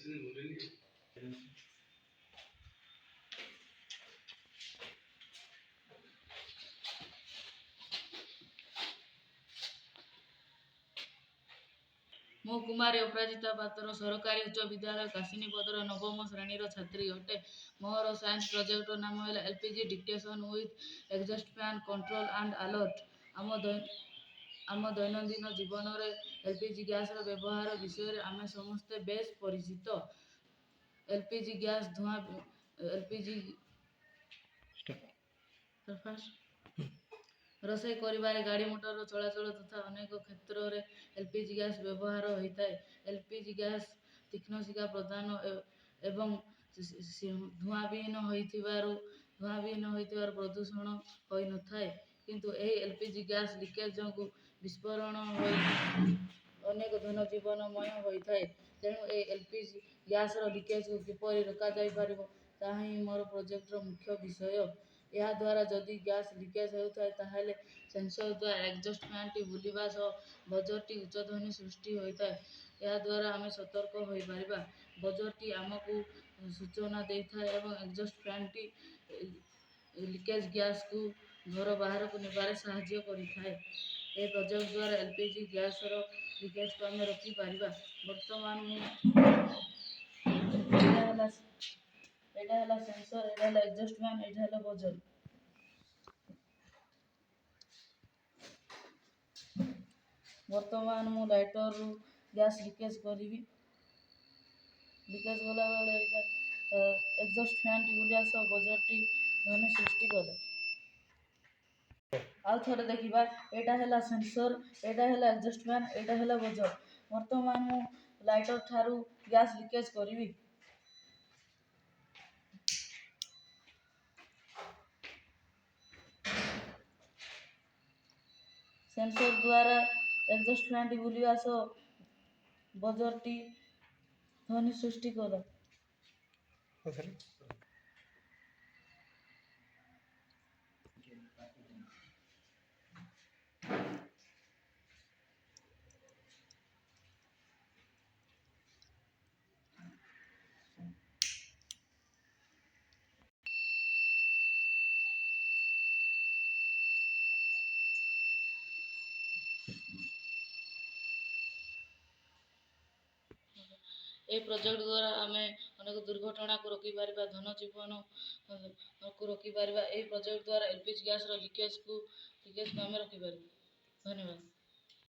ମୁଁ କୁମାରୀ ଅପରାଜିତା ପାତ୍ର ସରକାରୀ ଉଚ୍ଚ ବିଦ୍ୟାଳୟ କାଶିନୀପଦର ନବମ ଶ୍ରେଣୀର ଛାତ୍ରୀ ଅଟେ। ମୋର ସାଇନ୍ସ ପ୍ରୋଜେକ୍ଟର ନାମ ହେଲା LPG detection with exhaust fan control and alert. ଆମ ଦୈନନ୍ଦିନ ଜୀବନରେ LPG ଗ୍ୟାସର ବ୍ୟବହାର ବିଷୟରେ ଆମେ ସମସ୍ତେ ବେଶ ପରିଚିତ। LPG ଗ୍ୟାସ୍ ଧୂଆଁ ରୋଷେଇ କରିବାରେ, ଗାଡ଼ି ମଟର ଚଳାଚଳ ତଥା ଅନେକ କ୍ଷେତ୍ରରେ LPG ଗ୍ୟାସ୍ ବ୍ୟବହାର ହୋଇଥାଏ। LPG ଗ୍ୟାସ୍ ତୀକ୍ଷ୍ଣ ଶିଖା ପ୍ରଦାନ ଏବଂ ଧୂଆଁବିହୀନ ହୋଇଥିବାରୁ ପ୍ରଦୂଷଣ ହୋଇନଥାଏ। କିନ୍ତୁ ଏହି LPG ଗ୍ୟାସ୍ ଲିକେଜ୍ ଯୋଗୁଁ ବିସ୍ଫୋରଣ ହୋଇ ଅନେକ ଧନଜୀବନମୟ ହୋଇଥାଏ। ତେଣୁ ଏହି LPG ଗ୍ୟାସ୍ର ଲିକେଜ୍କୁ କିପରି ରୋକାଯାଇପାରିବ ତାହା ହିଁ ମୋର ପ୍ରୋଜେକ୍ଟର ମୁଖ୍ୟ ବିଷୟ। ଏହାଦ୍ୱାରା ଯଦି ଗ୍ୟାସ୍ ଲିକେଜ୍ ହେଉଥାଏ ତାହେଲେ ସେନ୍ସର ଦ୍ୱାରା ଏକ୍ସଜଷ୍ଟ ଫ୍ୟାନ୍ଟି ବୁଲିବା ସହ ବଜର୍ଟି ଉଚ୍ଚ ଧ୍ୱନି ସୃଷ୍ଟି ହୋଇଥାଏ। ଏହାଦ୍ୱାରା ଆମେ ସତର୍କ ହୋଇପାରିବା। ବଜର୍ଟି ଆମକୁ ସୂଚନା ଦେଇଥାଏ ଏବଂ ଏକ୍ସଜଷ୍ଟ ଫ୍ୟାନ୍ଟି ଲିକେଜ୍ ଗ୍ୟାସ୍କୁ ଘର ବାହାରକୁ ନେବାରେ ସାହାଯ୍ୟ କରିଥାଏ। ଏହି ପ୍ରୋଜେକ୍ଟ ଦ୍ୱାରା LPG ଗ୍ୟାସ୍ର ଲିକେଜ୍କୁ ଆମେ ରୋକିପାରିବା। ବର୍ତ୍ତମାନ ଏଇଟା ହେଲା ସେନ୍ସର, ଏଇଟା ହେଲା ଏକ୍ସଜଷ୍ଟ ଫ୍ୟାନ୍, ଏଇଟା ହେଲା ବଜର୍। ବର୍ତ୍ତମାନ ମୁଁ ଲାଇଟରରୁ ଗ୍ୟାସ୍ ଲିକେଜ୍ କରିବି। ଲିକେଜ୍ ଗଲାବେଳେ ଏଇଟା ଏକ୍ସଜଷ୍ଟ ଫ୍ୟାନ୍ଟି ବୁଲିବା ସହ ବଜର୍ଟି ଧ୍ୱନି ସୃଷ୍ଟି କରେ। ଆଉ ଥରେ ଦେଖିବା, ଏଇଟା ହେଲା ସେନ୍ସର, ଏଇଟା ହେଲା ଏକ୍ସଜଷ୍ଟ ଫ୍ୟାନ୍, ଏଇଟା ହେଲା ବଜର୍। ବର୍ତ୍ତମାନ ମୁଁ ଲାଇଟର ଠାରୁ ଗ୍ୟାସ୍ ଲିକେଜ୍ କରିବି। ସେନ୍ସର ଦ୍ୱାରା ଏକ୍ସଜଷ୍ଟ ଫ୍ୟାନ୍ଟି ବୁଲିବା ସହ ବଜର୍ଟି ଧ୍ୱନି ସୃଷ୍ଟି କଲା। ଏହି ପ୍ରୋଜେକ୍ଟ ଦ୍ୱାରା ଆମେ ଅନେକ ଦୁର୍ଘଟଣାକୁ ରୋକିପାରିବା, ଧନଜୀବନକୁ ରୋକିପାରିବା। ଏହି ପ୍ରୋଜେକ୍ଟ ଦ୍ୱାରା LPG ଗ୍ୟାସ୍ର ଲିକେଜ୍କୁ ଆମେ ରୋକିପାରିବା। ଧନ୍ୟବାଦ।